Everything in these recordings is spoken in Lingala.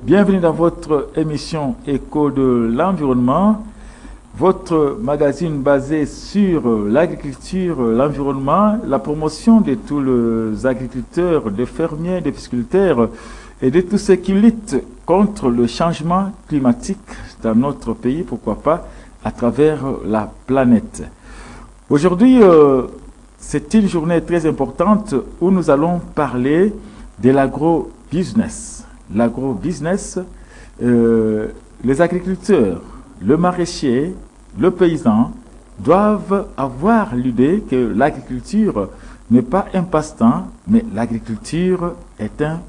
Bienvenue dans votre émission Écho de l'environnement, votre magazine basé sur l'agriculture, l'environnement, la promotion de tous les agriculteurs, des fermiers, des pisciculteurs et de tous ceux qui luttent contre le changement climatique dans notre pays, pourquoi pas, à travers la planète. Aujourd'hui, c'est une journée très importante où nous allons parler de l'agro-business. L'agro-business, les agriculteurs, le maraîcher, le paysan doivent avoir l'idée que l'agriculture n'est pas un passe-temps, mais l'agriculture est un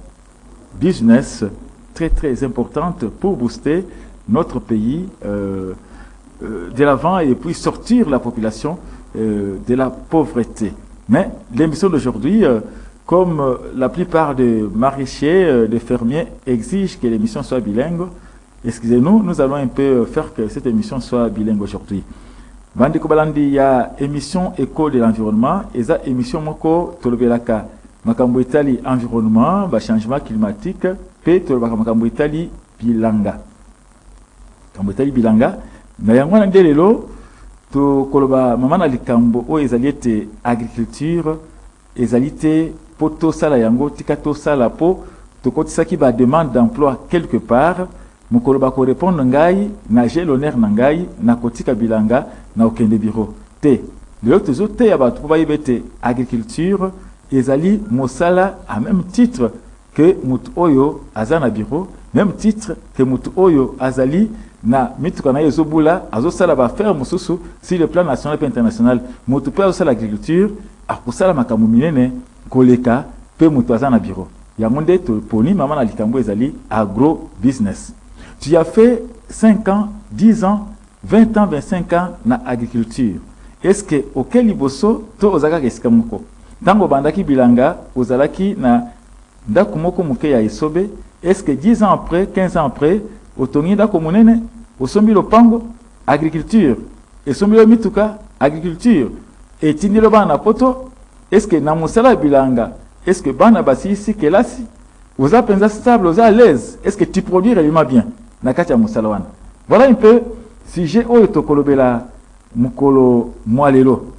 business très très important pour booster notre pays de l'avant et puis sortir la population de la pauvreté. Mais l'émission d'aujourd'hui, comme la plupart des maraîchers, des fermiers exigent que l'émission soit bilingue, excusez-nous, nous allons un peu faire que cette émission soit bilingue aujourd'hui. Bandi Kobalandi, il y a émission Écho de l'environnement, et ça émission Moko Tolobelaka, Makambo Itali environnement, changement climatique, pe Tolobaka Makambo Itali bilanga. Makambo Itali bilanga, na yangwana ndelelo, to koloba mamana likambo o ezaliete agriculture, ezaliete poto sala yango tikato sala po to kotisaki ba demande d'emploi quelque part mukoloba ko répondre ngai na j'ai l'honneur na ngai na kotika bilanga na okende bureau te le autre zo te ya ba to ba yebete agriculture ezali mosala à même titre que mutu oyo azana bureau, même titre que mutu oyo azali na mituka na yezobula azosala ba faire mususu sur le plan national et international mutu pe azosala agriculture akusala makambo minene koleka pe mutu azana bureau ya monde to poni mama na likambo ezali agro business. Tu as fait 5 ans, 10 ans, 20 ans, 25 ans na agriculture. Est-ce que auquel liboso to ozaka kesika moko tango bandaki bilanga ozalaki na ndako moko muke ya esobe? Est-ce que 10 ans après, 15 ans après otongi ndako munene osombi lopango agriculture esombi lo mituka agriculture etindi lo bana poto? Est-ce que na musala bilanga, est-ce que bana basi ici kelasi oza penza stable, oza à l'aise? Est-ce que tu produis réellement bien na kati ya musala wana? Voilà un peu sujet oyo tokolobela mukolo mwalelo.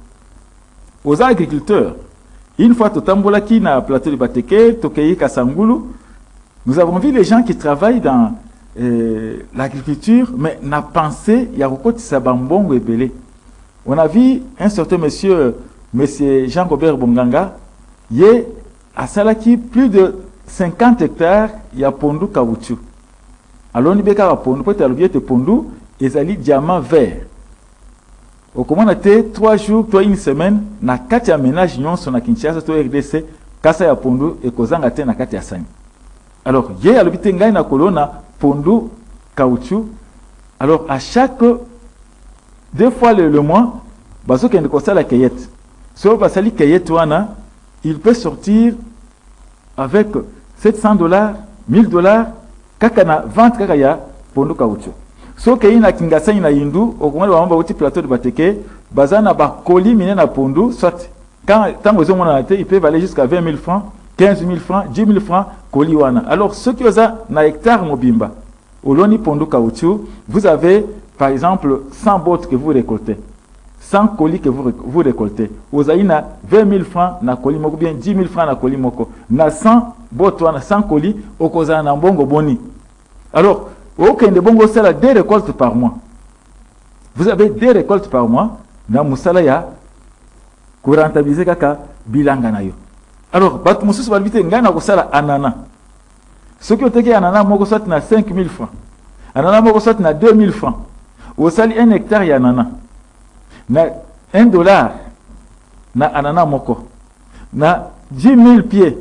Oza agriculteur, une fois totambolaki na plateau de Bateke, tokeyi Kasangulu, nous avons vu les gens qui travaillent dans l'agriculture, mais n'a pensé ya kokotisa bambongo ebele. On a vu un certain monsieur Jean-Robert Bonganga, il a salaki plus de 50 hectares, il y a pondu caoutchouc. Alors, il y a pondu, peut-être pondu, ezali diamant vert. Au comment on a été 3 jours, 1 semaine, na kati ya ménage nyonso na Kinshasa to RDC, kasa ya pondu et kozanga te na kati ya sani. Alors, il y a l'habité ngai na kolona pondu caoutchouc. Alors, à chaque 2 fois le mois, baso kende kosa la cueillette. Sur basali cueillette wana, il peut sortir avec $700, $1000, kaka na vente kaka ya pondu caoutchouc. So ke ina kingasani na yindu, okomana bamba uti plateau de Bateke, bazana ba colis mine na pondu, soit quand tango zo mona te, il peut valer jusqu'à 20 000 francs, 15 000 francs, 10 000 francs colis wana. Alors ceux qui osa na hectare mobimba, oloni pondu caoutchouc, vous avez par exemple 100 bottes que vous récoltez. 100 colis que vous récoltez. Vous avez 20 000 francs na colis moko, bien 10 000 francs na colis moko. Na 100 bottes, 100 colis, au koza na mbongo boni. Alors, aucun de bongo sala 2 récoltes par mois. Vous avez 2 récoltes par mois. Na musala ya ko rentabiliser kaka bilanga na yo. Alors, bat mususu balbite ngana ko sala anana. Ce qui oteke anana moko soit na 5 000 francs. Anana moko soit na 2 000 francs. Au sali 1 hectare ya anana. Na $1 na anana moko na 10 000 pieds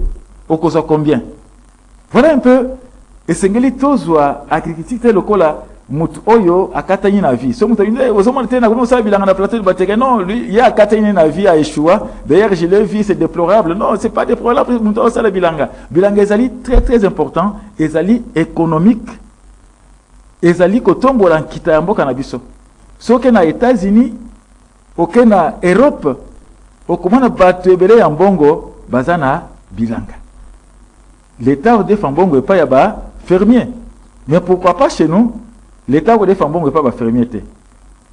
au kosa combien? Voilà un peu esengeli tozwa agriculture lokola mutu oyo akatani na vie. So mutu ozomona tena kuna osala bilanga na plateau de Bateke. Non, lui il a akatani na vie à échouer. D'ailleurs je l'ai vu, c'est déplorable. Non, c'est pas déplorable, mutu osala bilanga. Bilanga ezali très très important, ezali économique. Ezali kotombola nkita ya mboka na biso. Soke na États-Unis, oke na Europe, okomana bato ebele ya mbongo bazana bilanga. L'État de Fambongo et pas yaba fermier. Mais pourquoi pas chez nous, l'État ou des femmes ne pas fermer.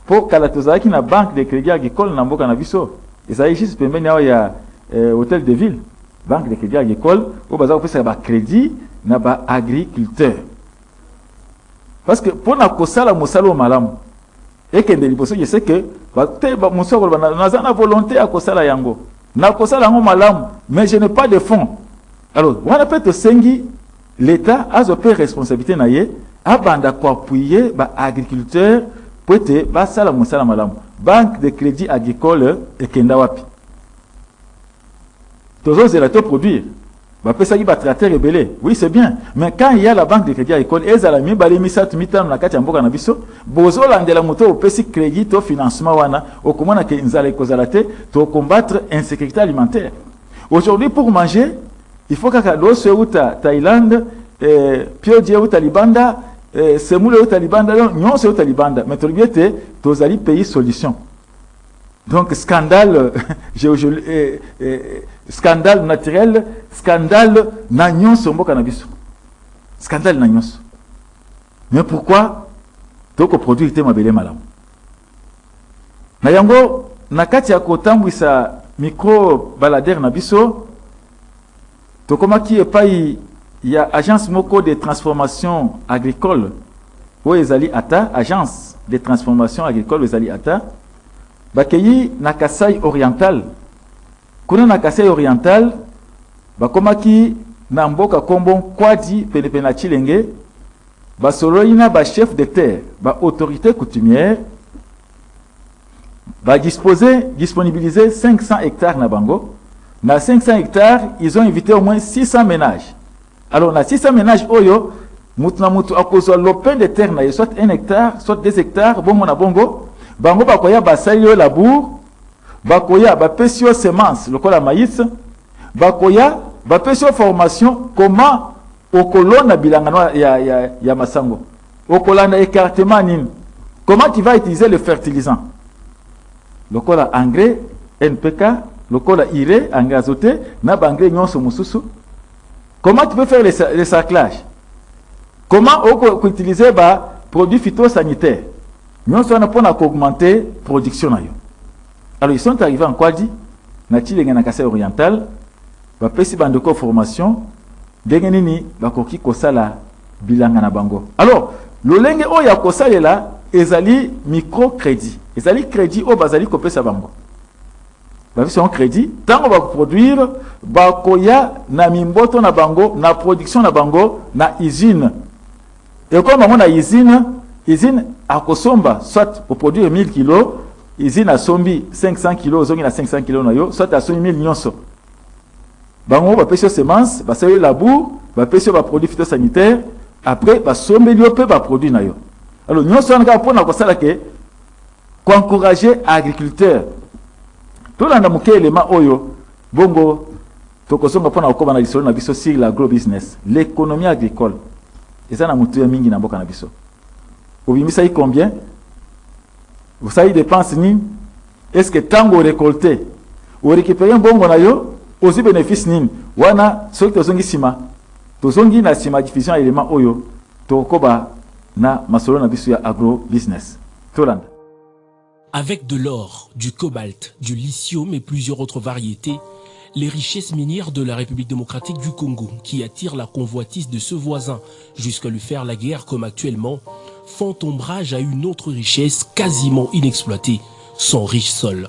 Pour Kalatozaki, qui na banque de crédit agricole, n'a pas de et ça existe, il y a hôtel de ville, banque de crédit agricole, où il y a crédit, il y a agriculteur. Parce que pour la kosala mosalo malam, et que je sais que nous avons volonté à kosala yango. Na kosala yango malam, mais je n'ai pas de fonds. Alors, on appelle que Sengi, l'État a une responsabilité naie, à banda pour appuyer les agriculteurs pour être basala mosala malam. Banque de crédit agricole et kendawapi. Tous les électeurs produire. Ça y va traiter rebelle. Oui, c'est bien. Mais quand il y a la banque de crédit agricole, ils ont mis les misat mitan na kati mboka na biso, bozo landela moto au pesi crédit au financement wana, au comment na ke nzala kozalate, to combattre insécurité alimentaire. Aujourd'hui pour manger, il faut que l'osso uta Thaïlande, pio die uta Libanda, semoule uta Libanda, non c'est uta Libanda, mais to biete to zali pays solution. Donc scandale scandale naturel, scandale nagnon sombo cannabis. Scandale nagnon. Mais pourquoi donc au produit était mabele malam. Na yango nakati ya kotambwisa micro balader na biso to koma ki epai ya agence moko de transformation agricole o ezali ata agence de transformation agricole ezali ata bakeyi na Kasai oriental. Kuna na Kasai oriental bakomaki na mboka kombon kwadi pene na Chilenge basoloina ba chef de terre ba autorité coutumière ba disponibiliser 500 hectares na bango. Na 500 hectares, ils ont invité au moins 600 ménages. Alors na 600 ménages oyo mutu na mutu akozwa lopin de terre na soit 1 hectare, soit 2 hectares, bongo na bongo. Bango bakoya basali yo labour, bakoya bapesio semence lokola maïs, bakoya bapesio formation comment okolona bilangano ya masango, okolana écartement nini, comment tu vas utiliser le fertilisant, lokola engrais NPK, lokola urée engrais azoté na bangrais nyonso mususu, comment tu peux faire le sarclage, comment utiliser ba produits phytosanitaires. Nous sommes pour augmenter la production. Alors ils sont arrivés en Kwadi, na Chilenge na Kasai oriental, ba pesi bandeko formation, dengenini ba koki kosala bilanga na bango. Alors, lolenge o ya kosalela ezali microcrédit. Ezali crédit o bazali kopesa bango. Ba fi son crédit, tango ba produire ba koya na mimboto na bango, na production na bango, na usine. Et comme on a usine à Kosomba, soit pour produire 1000 kg, usine à Sombi 500 kg, zongi na 500 kg, soit à 1000 nyonso. Bango va pêcher semences, va saluer labour, va pêcher va produit phytosanitaire, après va somber liopé va produit nayo. Alors nyonso on a pour na kosala ke ko encourager agriculteur. Tout l'anda muke élément oyo bongo to kosomba pour na ko bana lisolo na biso sur l'agro-business, l'économie agricole. Et ça na mutu ya mingi na mboka na biso. Vous savez combien? Vous savez dépenses ni? Est-ce que tant vous récoltez, vous récupérez un bon gonayo, aussi bénéfice ni? Wana soki tozongi sima, tozongi na sima diffusion élément oyo, tokoba na masolo na biso ya agro business. Tolanda. Avec de l'or, du cobalt, du lithium et plusieurs autres variétés, les richesses minières de la République démocratique du Congo, qui attirent la convoitise de ce voisin jusqu'à lui faire la guerre comme actuellement, font ombrage à une autre richesse quasiment inexploitée, son riche sol.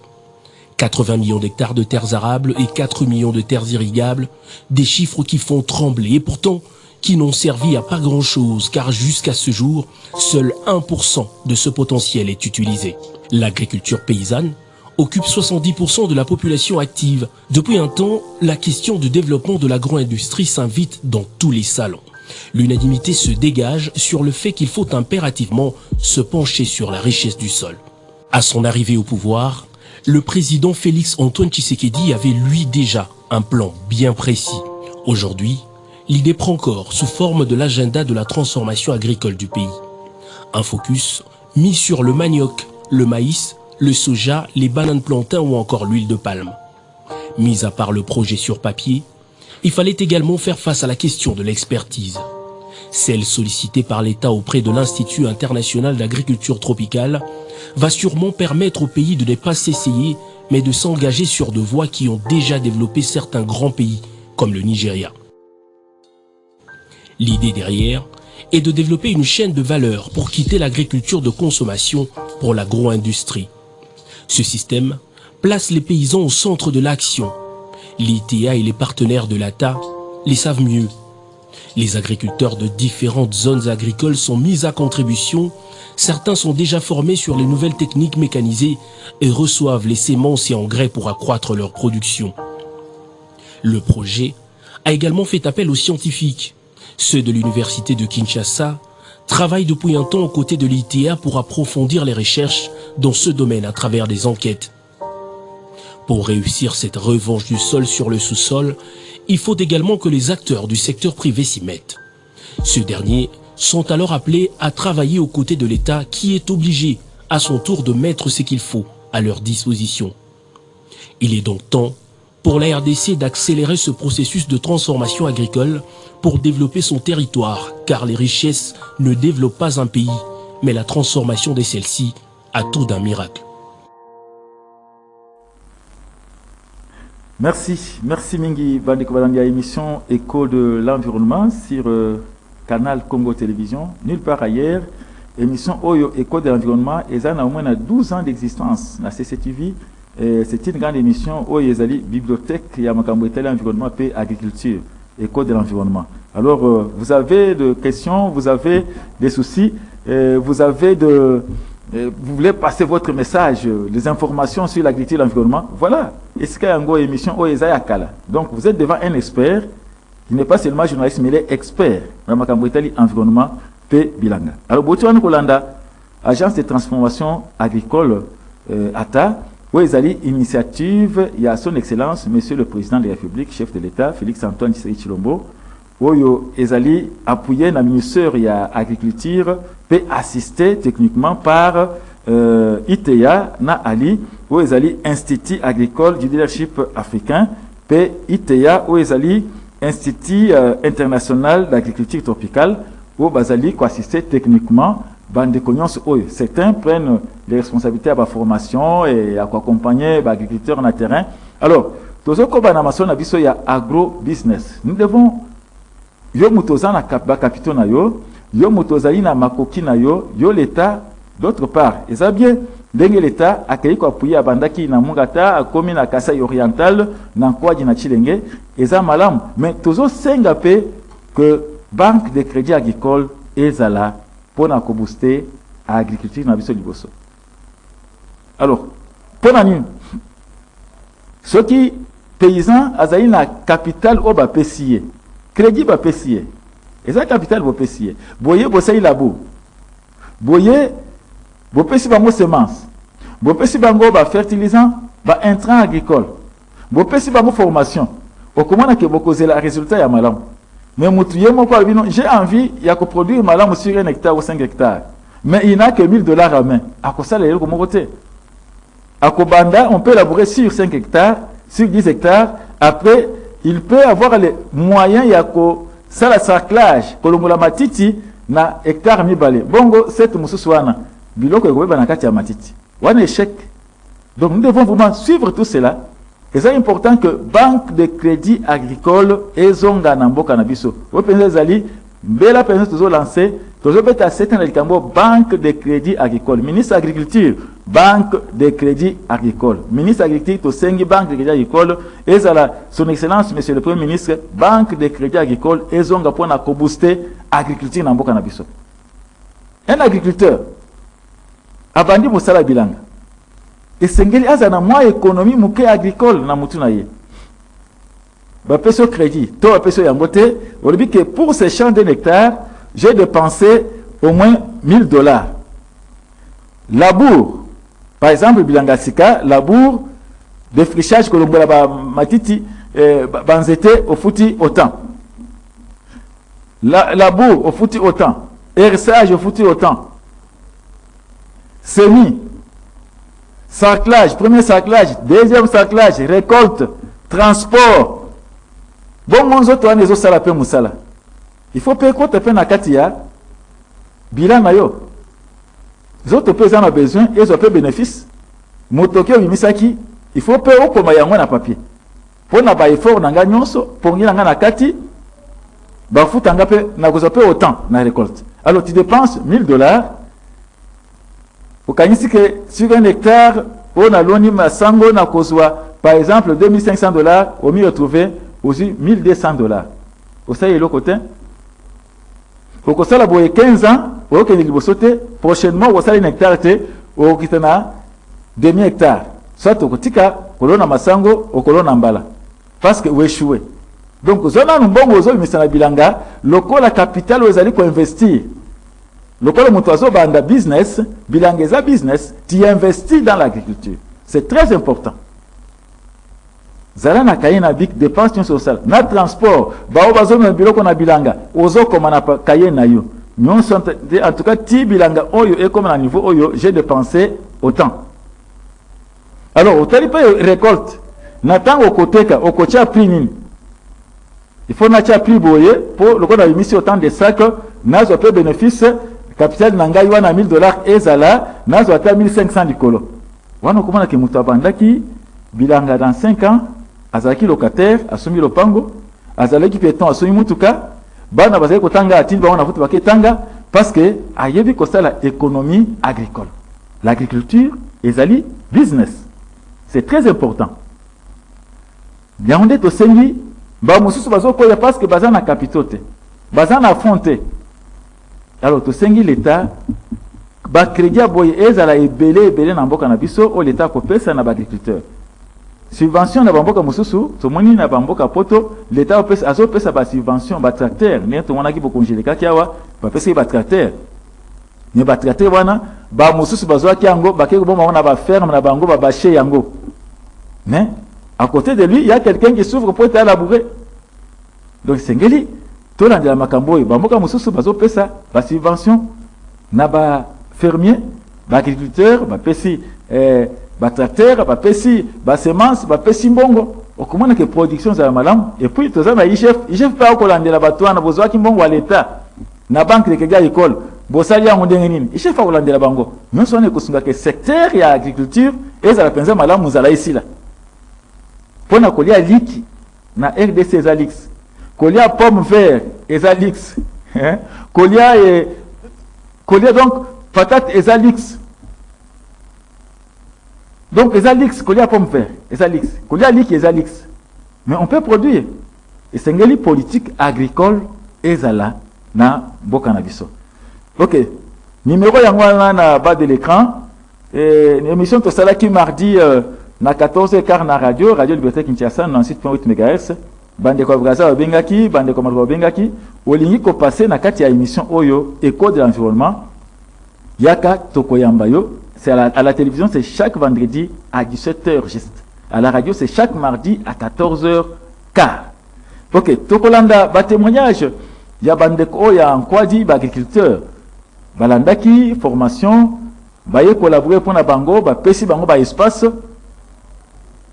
80 millions d'hectares de terres arables et 4 millions de terres irrigables, des chiffres qui font trembler et pourtant qui n'ont servi à pas grand-chose car jusqu'à ce jour, seul 1% de ce potentiel est utilisé. L'agriculture paysanne occupe 70% de la population active. Depuis un temps, la question du développement de l'agro-industrie s'invite dans tous les salons. L'unanimité se dégage sur le fait qu'il faut impérativement se pencher sur la richesse du sol. À son arrivée au pouvoir, le président Félix Antoine Tshisekedi avait lui déjà un plan bien précis. Aujourd'hui, l'idée prend corps sous forme de l'agenda de la transformation agricole du pays. Un focus mis sur le manioc, le maïs, le soja, les bananes plantains ou encore l'huile de palme. Mis à part le projet sur papier, il fallait également faire face à la question de l'expertise. celle sollicitée par l'État auprès de l'Institut international d'agriculture tropicale, va sûrement permettre au pays de ne pas s'essayer, mais de s'engager sur de voies qui ont déjà développé certains grands pays, comme le Nigeria. L'idée derrière est de développer une chaîne de valeur pour quitter l'agriculture de consommation pour l'agro-industrie. Ce système place les paysans au centre de l'action. L'ITA et les partenaires de l'ATA les savent mieux. Les agriculteurs de différentes zones agricoles sont mis à contribution. Certains sont déjà formés sur les nouvelles techniques mécanisées et reçoivent les semences et engrais pour accroître leur production. Le projet a également fait appel aux scientifiques. Ceux de l'université de Kinshasa travaillent depuis un temps aux côtés de l'ITA pour approfondir les recherches dans ce domaine à travers des enquêtes. Pour réussir cette revanche du sol sur le sous-sol, il faut également que les acteurs du secteur privé s'y mettent. Ceux derniers sont alors appelés à travailler aux côtés de l'État qui est obligé à son tour de mettre ce qu'il faut à leur disposition. Il est donc temps pour la RDC d'accélérer ce processus de transformation agricole pour développer son territoire, car les richesses ne développent pas un pays, mais la transformation de celles-ci a tout d'un miracle. Merci Mingi Bandeko Balandia, émission Écho de l'environnement sur Canal Congo Télévision. Nulle part ailleurs, émission Oyo Écho de l'environnement, et ça a au moins 12 ans d'existence. La CCTV, c'est une grande émission Oyo Ezali Bibliothèque, Yamakambo l'environnement et agriculture, Écho de l'environnement. Alors, vous avez des questions, vous avez des soucis, vous avez vous voulez passer votre message, les informations sur l'agriculture et l'environnement, voilà. Est-ce qu'il y a une émission Donc, vous êtes devant un expert, qui n'est pas seulement journaliste, mais il est expert dans le environnement P. Bilanga. Alors, Botuan Kolanda, agence de transformation agricole ATA, où il y a initiative, il y a son excellence, monsieur le président de la République, chef de l'État, Félix Antoine Tshisekedi Tshilombo, où il a appuyé la ministère de l'agriculture, peut assister techniquement par ITA, na Ali, où il y a Institut agricole du leadership africain, peut ITA, où il y a Institut international d'agriculture tropicale, où il y a assister techniquement. Certains prennent les responsabilités à la formation et à accompagner les agriculteurs dans le terrain. Alors, tout ce qu'on a il y a agro-business. Nous devons yo mutoza na capitaux na yo mutozali na makoki na yo l'État d'autre part. Et ça bien, denge l'État accueilli ko appuyer abandaki na Mungata akomi na Kasai oriental na Kwadi na Chilenge et ça malam mais tozo senga pe que banque de crédit agricole ezala pour na ko booster agriculture na biso liboso. Alors, pour na nini ceux qui paysans azali na capital au ba PCA crédit va PCA. Et ça, capital va PCA. Boye, bossei labo. Boye, bo pesi bango semence. Bo pesi bango ba fertilisant, ba intrant agricole. Bo pesi bango formation. Au comment on a que beaucoup de résultats ya malam. Mais moutouye mon quoi, j'ai envie, il y a que produire malam sur 1 hectare ou 5 hectares. Mais il n'a que 1 000 $ à main. À quoi ça les comme côté? À Kobanda, on peut élaborer sur 5 hectares, sur 10 hectares. Après, il peut avoir les moyens yako ça la sarclage kolongola matiti na hectare mibale bongo cette mususuana biloko ekoba na kati ya matiti wana échec. Donc nous devons vraiment suivre tout cela et c'est important que banque de crédit agricole ezonga na mboka na biso openza zali mbela penza tozo lancer tozo beta certain likambo banque de crédit agricole ministre agriculture banque de crédit agricole ministre agriculture to sengi banque de crédit agricole ezala son excellence monsieur le premier ministre banque de crédit agricole ezonga pour na ko booster agriculture na mboka na biso. Un agriculteur abandi mosala bilanga esengeli azana mwa économie muke agricole na mutu na ye ba peso crédit to ba peso yango te olobi que pour ces champs d'un hectare j'ai dépensé au moins 1 000 $. Labour, par exemple, Bilangasika, labour, défrichage, Kolombola, Matiti, Banzete, au fouti autant. Labour, au fouti autant. Herçage, au fouti autant. Semis, sarclage, premier sarclage, deuxième sarclage, récolte, transport. Bon, mon autre, on est au salapé moussala. Il faut payer quoi te fait na katia bilan na yo. Les autres paysans ont besoin et ils ont peu bénéfice. Motoki au misaki, il faut payer au koma yango na papier. Pour na ba effort na nyonso, pour ngi na kati ba futanga pe na kozope autant na récolte. Alors tu dépenses $1000. Au kanisi que sur un hectare, on a l'oni masango na kozwa par exemple $2500 au mieux retrouver aussi $1200. Au ça est le côté. Au kosa la boye 15 ans, au que libo sauter prochainement au ça un hectare te au kitana demi hectare. Soit au kotika kolona masango au kolona mbala. Parce que échoué. Donc zona mbongo zo misana bilanga, lokola capital ozali ko investir. Lokola mutu azo banda business, bilangeza business, tu investis dans l'agriculture. C'est très important. Zala na kaye na bik dépense sociale, na transport, bao bazo na biloko na bilanga, ozo koma na kaye na yo. Nyon sont en tout cas ti bilanga oyo et comme na niveau oyo, j'ai dépensé autant. Alors, au tali pa récolte, na tango koteka, au kocha prix nini. Il faut na cha prix boye pour le qu'on a mis autant de sacs, na zo peu bénéfice, capital nanga wana $1000 ezala, na zo ata 1500 likolo. Wana komana ke mutu abandaki bilanga dans 5 ans, azalaki locataire, asumi lopango, azalaki péton, asumi mutuka, bana bazali kotanga atini bango na futu baketanga parce que ayebi kosala économie agricole. L'agriculture ezali business. C'est très important. Yangonde to sengi ba mususu bazo koya parce que bazana na capitote. Bazana affronter. Alors to sengi l'état ba crédit boye ezala ebele na mboka na biso o l'état ko pesa na ba agriculteur. Subvention na bamboka mususu to moni na bamboka poto l'état opesa azo pesa ba subvention ba tracteur ne to mona ki bo congeleka kiawa ba pesa ba tracteur. Ne ba tracteur wana ba mususu bazo ki yango ba ke bo na ba ferme na bango ba bâcher yango. Mais à côté de lui, il y a quelqu'un qui souffre pour être labouré. Donc c'est ngeli to la de makamboy bamboka mususu bazo pesa ba subvention na ba fermier, ba agriculteur, ba pesi ba tracteur, ba pesi ba semence, ba pesi mbongo. Okomona que production za malam et puis to za na chef pa ko landela batwa na bozwa ki mbongo à l'état. Na banque de kega école, bosali ya ndenge nini. Chef pa ko landela bango. Nyonso ne kusunga que secteur ya agriculture eza la penza malam muzala ici là. Pona kolia liki na RDC ezalix. Kolia pomme vert ezalix. Kolia donc patate ezalix. Donc ezalix kolia pomme vert ezalix. Kolia liki ezalix. Mais on peut produire. Et c'est une politique agricole ezala na boka na biso. OK. Numéro yango na bas de l'écran. Émission to sala ki mardi na 14h15 na radio Liberté Kinshasa 96.8 MHz. Bande ko braza bengaki, bande ko marwa bengaki, olingi ko passer na kati ya émission Oyo Écho de l'environnement. Yaka tokoyamba yo, c'est à la télévision c'est chaque vendredi à 17h juste. À la radio c'est chaque mardi à 14h15. OK, tokolanda ba témoignage ya bande ko ya nkwadi ba agriculteur. Balandaki formation, ba ye collaborer pour na bango, ba pesi bango ba espace.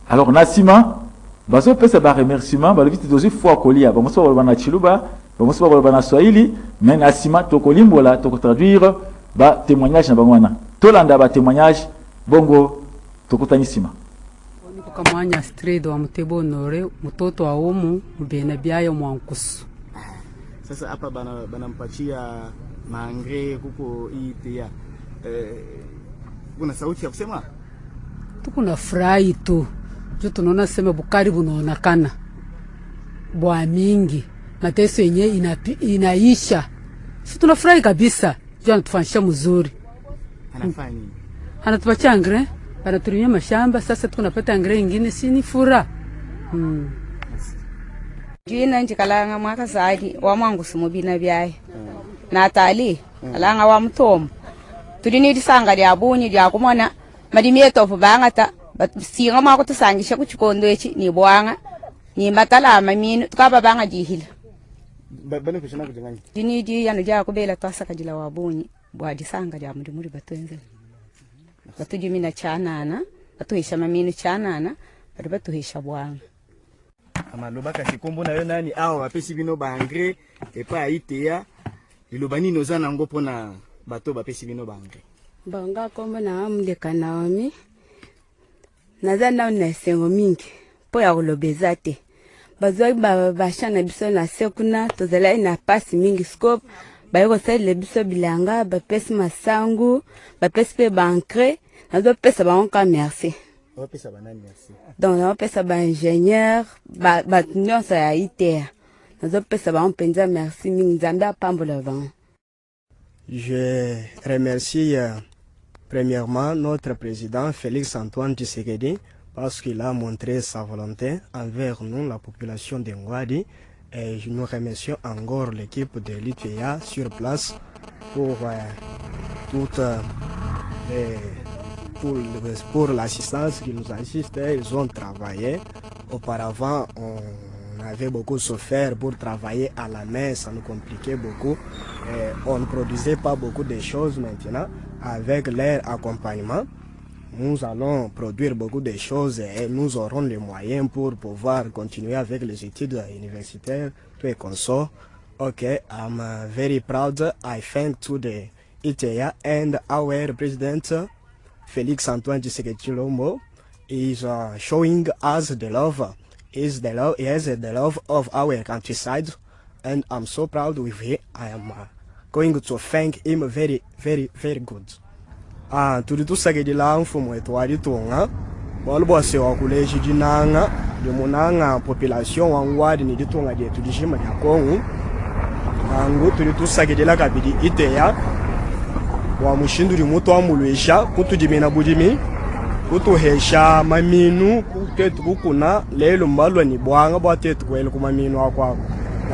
Alors Nassima bazo pesa ba remerciement ba vite dozi fois kolia ba moso ba na chiluba ba moso ba na swahili mais Nassima to kolimbola to traduire ba témoignage na bangwana to landa ba témoignage bongo to kutanisima kamanya stredo wa Mutebo Honore mtoto wa umu mbena biayo mwankusu. Sasa hapa banampatia maangre huko itea kuna sauti ya kusema tukuna furahi tu juu tunaona sema bukari bunaonekana bwa mingi mateso yenye inaisha. Sisi tunafurahi kabisa juu anatufanyisha mzuri. Anafanya nini? Anatupatia angre, anatulimia mashamba, sasa tunapata angre nyingine, si ni furaha. Jina njikalanga mwaka zaidi wa mwangu sumubina byaye natali alanga wa mtom tulini disanga lya bunyi lya kumona madimieto fubangata singa mako tusangisha kuchikondo echi ni bwanga ni matala mamino tukaba banga jihila bana kushina kujanganya dini di yanu ja kubela twasaka jila wa bunyi bwa disanga lya muri batwenze batujimina chanana batuhisha mamino chanana batuhisha bwanga amaloba kasi kombo na yo nani awa bapesi bino ba engrais epa ya ITA liloba nini oza nango mpona bato bapesi bino ba engrais? Bonga kombo na muleka Naomi naza nao na esengo mingi mpo ya koloba eza te bazwaki basha na biso na se kuna tozalaki na pasi mingi sikoyo baye kosalela biso bilanga bapesi masangu bapesi mpe baengrais nazopesa bango ka merci. Opesa banani merci? Donc nazopesa baingénieur bato nyonso ya ITA nazopesa bango mpenza merci mingi nzambe apambola bango. Je remercie premièrement notre président Félix Antoine Tshisekedi parce qu'il a montré sa volonté envers nous, la population de Ngwadi. Et nous remercions encore l'équipe de l'ITA sur place pour pour l'assistance qui nous assiste. Ils ont travaillé. Auparavant, on avait beaucoup souffert pour travailler à la main, ça nous compliquait beaucoup. Et on ne produisait pas beaucoup de choses maintenant. Avec leur accompagnement, nous allons produire beaucoup de choses et nous aurons les moyens pour pouvoir continuer avec les études universitaires, tout et consort. Okay, I'm very proud. I thank to the ITA and our president, Félix Antoine Tshisekedi Tshilombo, is showing us the love. Is the love of our countryside, and I'm so proud with him. I am going to thank him very, very, very good. Tuli tusakidila mfumu wetu walitunga walibwase wakuleji dinanga limunanga population wangwadi ni ditunga dietu dishima ya Kongo angu tuli tusakidila kabidi ITA wa mushinduri mutu wa mulwesha kutudimina budimi kutuhesha maminu kutetu kukuna lelo mbalwa ni bwanga bwatetu kwele kumaminu akwako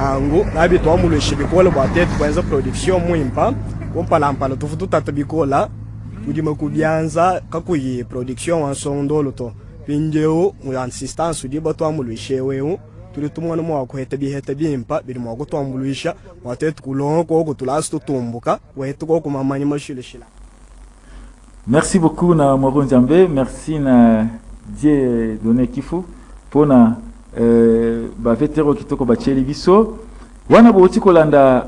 angu nabitu wa mulwesha bikola bwatetu kwenza production muimpa kumpalampala tufutu tatabikola kudima kubyanza kakuyi production wa sondolo to pinjeo mu assistance diba to amulwishewe tuli tumwana mu wakuheta biheta bimpa biri mu gutwambulwisha watetu kulonko ko tulasto tumbuka wetu ko kumamanya mashilishila. Merci beaucoup na Moro Nzambe, merci na Dieu donné kifu pona ba vetero kitoko ba cheli biso wana bo tikolanda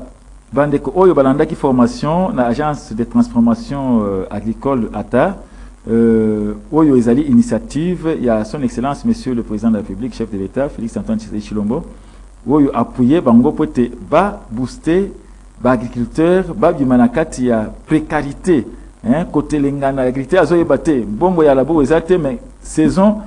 bandeko oyo balandaki formation na agence de transformation agricole ATA oyo ezali initiative ya son excellence monsieur le président de la République chef de l'État Félix Antoine Tshisekedi Tshilombo oyo appuyé bango pote ba booster ba agriculteur ba bimanakati ya précarité côté lengana agriculteur azoyebate bongo ya labo ezate mais saison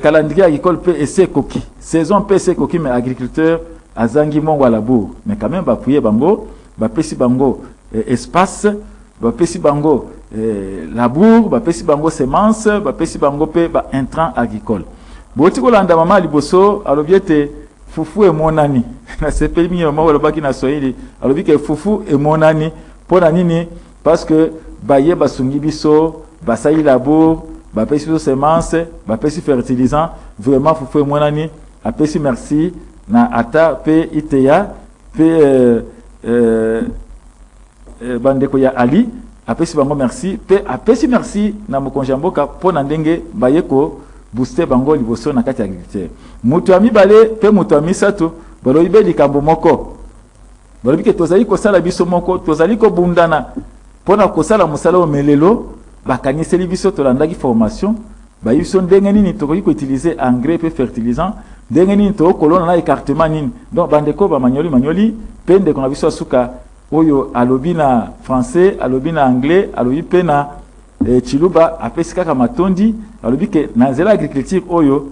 calendrier agricole peut essayer koki saison peut essayer koki mais agriculteur azangi mongo la bourg mais quand même ba appuyer bango bapesi bango espace bapesi bango labour bapesi bango semence bapesi bango pe ba intrant agricole boti kolanda mama liboso alobiete fufu emonani na sepeli mingi mama olobaki na Swahili alobi ke fufu emonani pona nini parce que baye basungi biso basali labour bapesi biso semence bapesi fertilisant vraiment fufu emonani apesi merci na ATA pe ITA pe bandeko ya Ali apesi bango merci pe apesi merci na mokonzi mboka pona ndenge bayeko booster bango liboso na kati ya agriculture mutu amibale pe mutu amisato balobi be likambo moko balobi ke tozali kosala biso moko tozali ko bundana pona kosala musala omelelo bakaniseli biso tolandaki formation bayiso ndenge nini tokoki ko utiliser engrais pe fertilisant ndenge nini to kolona na écartement nini donc bandeko ba manyoli pende kona biso suka oyo alobi na français alobi na anglais alobi pe na chiluba apesi kaka matondi alobi ke na nzela agriculture oyo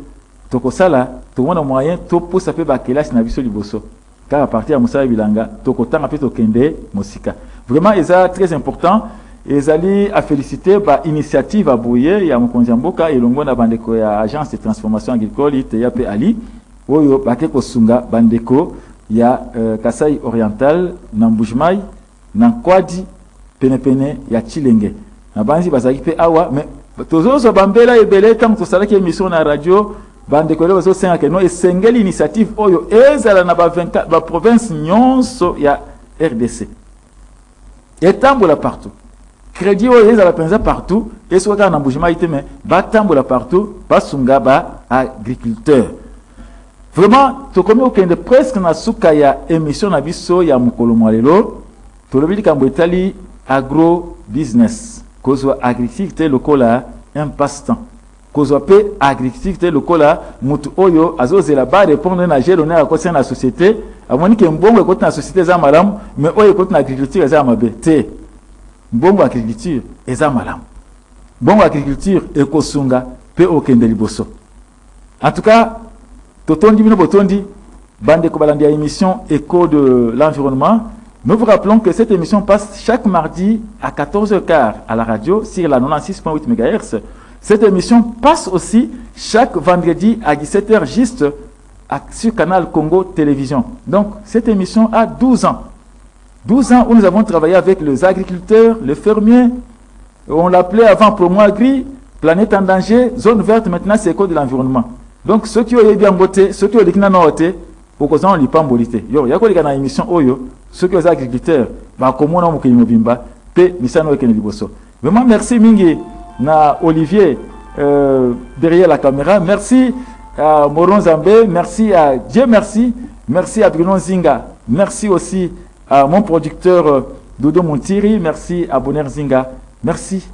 tokosala tomona moyen toposa pe bakelasi na biso liboso car à partir ya mosala bilanga tokotanga pe tokende mosika vraiment eza très important ezali a féliciter ba initiative aboye ya mokonzi mboka elongo na bandeko ya agence de transformation agricole ITA pe Ali oyo bake kosunga bandeko ya Kasai Oriental na Mbujimai na Nkwadi penepene ya Chilenge na banzi bazaki pe awa mais tozozo bambela ebele tant to salaki émission na radio bandeko le bazo senga ke no esengeli initiative oyo ezala na ba 24 ba province nyonso ya RDC etambola partout crédit oyo ezala penza partout esoka na Mbujimai te mais batambola partout basunga ba agriculteur Vraiment, to komi okende presque na suka ya émission na biso ya mokolo mwalelo, to lobi likambo etali agro business. Kozwa agriculture lokola un passe-temps. Kozwa pe agriculture lokola mutu oyo azozela ba répondre na gelone ya kosa na société, amoni ke mbongo ekoti na société za malamu, mais oyo ekoti na agriculture za mabe. Te. Mbongo agriculture eza malamu. Mbongo agriculture ekosunga pe okende liboso. En tout cas, Totondi Bino Botondi, bande kobalandi à émission Écho de l'environnement. Nous vous rappelons que cette émission passe chaque mardi à 14h15 à la radio sur la 96.8 MHz. Cette émission passe aussi chaque vendredi à 17h juste sur Canal Congo Télévision. Donc, cette émission a 12 ans. 12 ans où nous avons travaillé avec les agriculteurs, les fermiers. On l'appelait avant Promo Agri, Planète en danger, zone verte, maintenant c'est Écho de l'environnement. Donc, ceux qui ont bien voté, ceux qui ont dit qu'ils n'ont pas voté, au cause de l'hypambolité. Il y a quoi dans l'émission Oyo, ceux qui sont agriculteurs, comment on a fait Mobimba, P. Misano et Liboso. Vraiment, merci Mingi, na Olivier derrière la caméra. Merci à Moron Zambé, merci à Dieu, merci à Bruno Zinga, merci aussi à mon producteur Dodo Montiri, merci à Bonner Zinga, merci.